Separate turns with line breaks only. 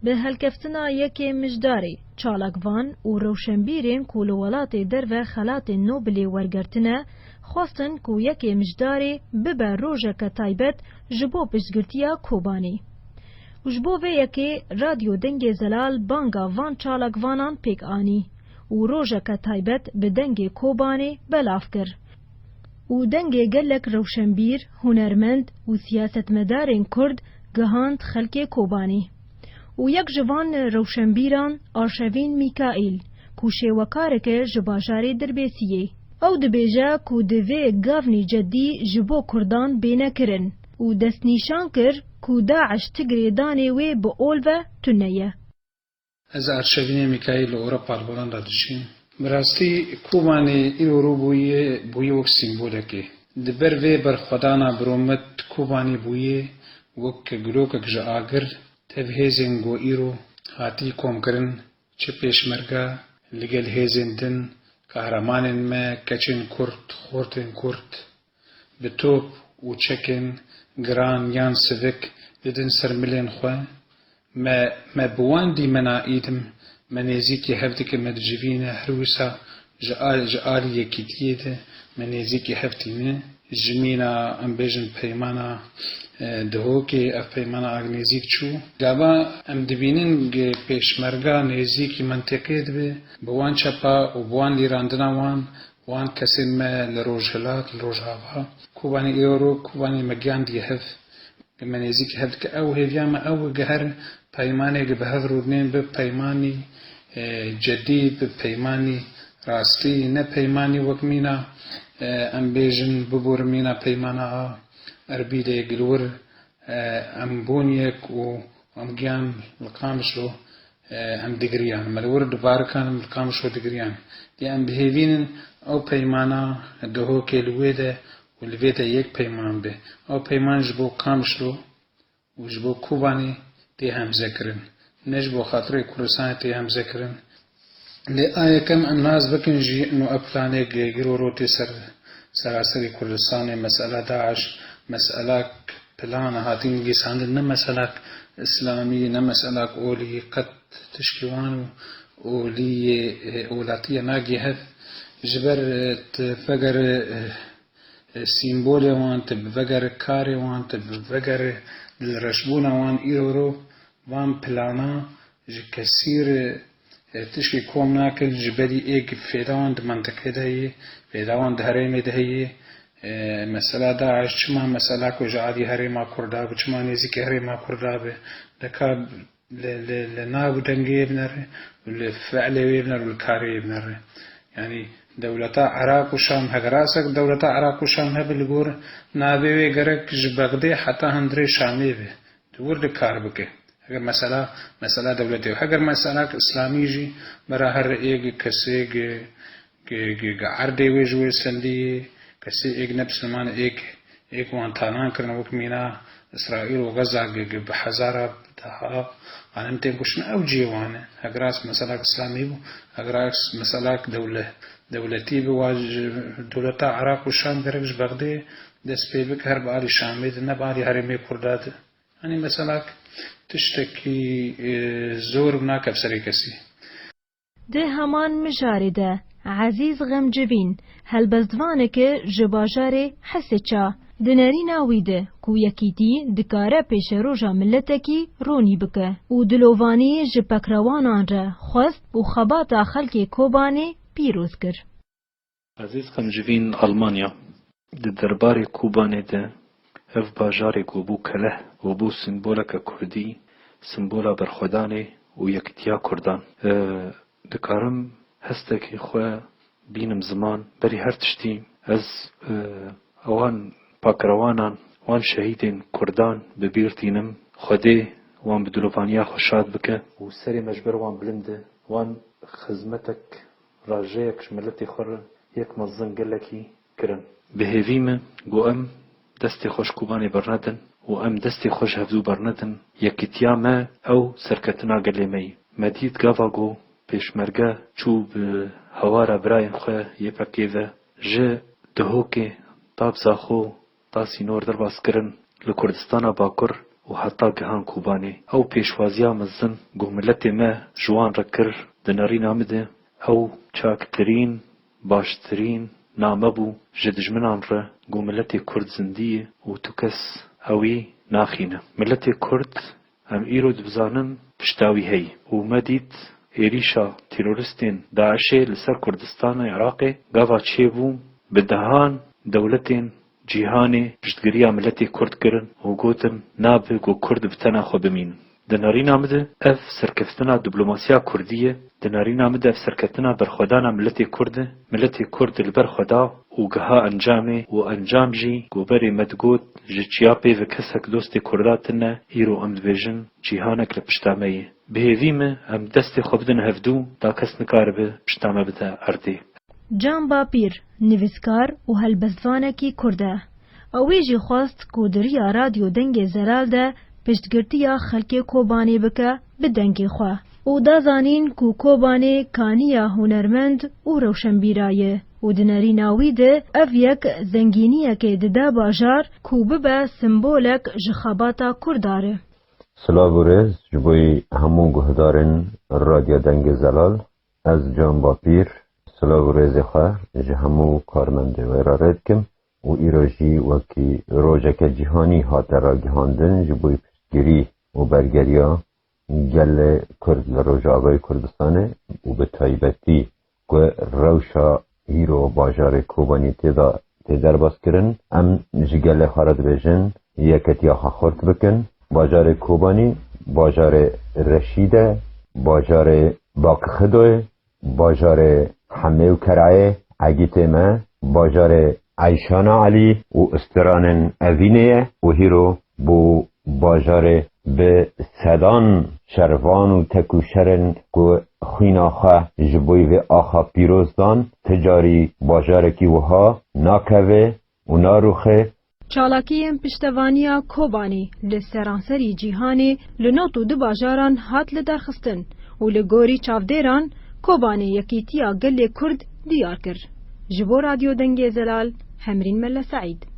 به هلکفتنا یکی مجداری چالاکوان و روشنبیرین کولوالات در و خلات نوبلی ورگرتنه خواستن کو یکی مجداری ببه روژه که تایبت جبو پشگرتیا کوبانی. و جبو و یکی رادیو دنگ زلال بانگا وان چالاکوانان پیک آنی و روژه که تایبت به دنگ کوبانی بلاف کر. و دنگ گلک روشنبیر، هنرمند و سیاستمدارین کرد گهاند خلک کوبانی. و یک جوان روشنبیران آرشوین میکائیل کوشه وکارک جباجاری دربیسیه. او دبیجه کو دوی گاونی جدی جبو کردان بینه کرن و دست نیشان کر کو داعش تگریدانی وی با اول و تنیه.
از آرشوین میکائیل اروپا البران را دشین. براستی کوبانی ایرو بویه وک سیمبولکی. دبر وی بر خدانا برومت کوبانی بویه وک گلوک جاگر تفهزن گو ایرو هاتی کوم کرن چه پیشمرگا لگل هزندن قهرمانن ما کچن کرد خورتن کرد به توپ و چکن گران یان سوک دیدن سرملین خواه ما بوان دی منا ایدم منیزیکی هفته که مدجوینه هروسا جعالی یکی دیده منیزیکی هفته نه جمینا ام بیجن پیمانا دهوکی اف پیمانا آگنیزیک چو گابا ام دبینن پیشمرگا نیزیکی منطقه دبه بوان چپا و بوان لیراندنا وان کسین ما لروجهلات لروجهاوا کوبانی ایورو کوبانی مگیان دی هف منیزیکی هفته که او هیویاما او گهر پیمانی که به هفرودنین به پیمانی جدید به پیمانی راستی نه پیمانی وکمینا ام بیجن ببور مینا پیمانا اربیده گلور ام بونیک و ام گیان لقامشلو ام دگریان ملور دوباره کانم لقامشلو دگریان دی ام بهیوینن او پیمانا دهو کلویده و لویده یک پیمان به او پیمان جبو کامشلو و جبو کوبانی دی هم ذکرن نجبو خاطر کورسان دی هم ذکرن لی آیا کم الناس بکن جی انو اپلانه گرو روتی سراسری کردستان مسئله داعش مسئله پلان هاتین گیساند نه مسئله اسلامی نه مسئله اولی قد تشکیوان اولی اولاتی ناگی هف جبر تفجر سیمبولی وان تفجر کاری وان تفجر الرشبون وان ایرو وان پلانا جکسیر تشکی کوم ناکل جبری ایگ فیداوند منطقه دهی فیداوند هرمی دهی مسئله داعش چما مسئله کو جعالی هرما کرداب چما نیزی که هرما کرداب دکاب لناب دنگی بنره ولفعلی بنره ولکاری بنره یعنی دولتا عراق و شام هگراسک دولتا عراق و شام هبلگور نابوی گرک جبغده حتی هندره شامی به دور دکار بکه اگر مسئله دولتی و اگر مسئله اسلامی جی برای هر ایک کسی عرضی ویجوی سندی کسی ایک نبسلمان ایک وانتانان کرن وکمینا اسرائیل و غزه به هزاره بتاها آنم تیم کشن او جیوانه اگر اس مسئله اسلامی بو اگر اس مسئله دولتی بو دولتا عراق و شام درکش بغده دست پیبک هر باری شامی نه باری هرمی کرداد یعنی مسئله تشتكي زور ناكب سري كسي
ده همان مجارده عزيز غمجبين هل بزدوانك جباجاري حسيچا دنرينا ويده كو يكيتي دكاره پیش روجا ملتكي روني بك و دلوواني جبكروانان را خواست و خباتا خلق كوباني بيروز كر
عزيز غمجبين ألمانيا ده درباري كوباني ده اف باجاری کو بو کله و بو سمبولک کردی سمبولا برخودانه و یکتیا کردان دکارم هستکی خو بینم زمان بری هر تشتی از اوان پاکروانان وان شهیدین کردان ببیرتینم خوده وان بدلوفانیا خوشاد بکه و سری مجبر وان بلنده وان خدمتک راجعک شملتی خور یک مزن گلکی کرن بهویم گوام دستی خوش کوبانی برندن و ام دستی خوش هفزو برندن یکیتیا ما او سرکتنا گلیمی مدید گاواگو پیشمرگه چوب هوارا براین خواه یپکیوه جه دهوکی تابزا خو تاسی نور در باس کرن لکردستان باکر و حتا گهان کوبانی او پیشوازیا مزن گو ملت ما جوان رکر دناری نامده او چاکترین باشترین نامه بو جدجمنان را گو ملت کرد زندیه و تو کس اوی ناخینه ملت کرد هم ایرو دبزانن پشتاوی هی و مدید ایریشا تیرورستین داعشه لسر کردستان عراقی گاوا چه بو بدهان دولتین جیهانی پشتگیری ملتی کرد کرن و گوتن نابه گو کرد بتنا خو بمین دناری نامده اف سرکفتنا دیپلماسیا کردیه دناری نامده اف سرکفتنا برخودانا ملتی کرد البرخودا و گها انجامه و انجام جی گو بری مدگوت جچیاپی و کسک دوست کرداتنه ایرو امد بیجن جیهانک لپشتامه بهیویمه ام دست خوبدن هفدو دا کس نکاربه پشتامه بده ارده
جان باپیر نویسکار و هلبستوانکی کرده اویجی خواست کو دریا رادیو دنگ زلال ده پشتگرتیا خلک کوبانی بکه بدنگی خواه و دازانین کو کوبانی کانیا هنرمند و روشنبیرایه و دنری ناوی ده اف یک زنگینیه که ده باجار کو ببه سمبولک جخاباتا کرداره
سلاو و رز جبوی همون گهدارن رادیو دنگ زلال از جان باپیر سلاو و رز خواه جه همو کارمنده و ارارت کم و ایراجی وکی روژک جهانی هات را گهاندن جبوی پشتگیری و برگریا گل کرد لروژ آبای کردستانه و به تایبتی که روشا هیرو باجار کوبانی تیدر باز کرن ام جگل خارد بجن یکت یا خورد بکن باجار کوبانی باجار رشیده باجار باکخدوه باجار حمه و کرعه عگیت ما باجار عیشانا علی و استران اوینه و هیرو بو باجار به سدان شروان و تکوشرن که خیناخه جبوی و آخا پیروزدان تجاری باجارکی وها ناکوه و ناروخه
چالاکیم پشتوانیا کوبانی لسرانسری جیهانی لنوتو دو باجاران هات لدرخستن و لگوری چاودیران کوبانی یکیتیا گل کرد دیار کر جبو رادیو دنگ زلال همرین ملا سعید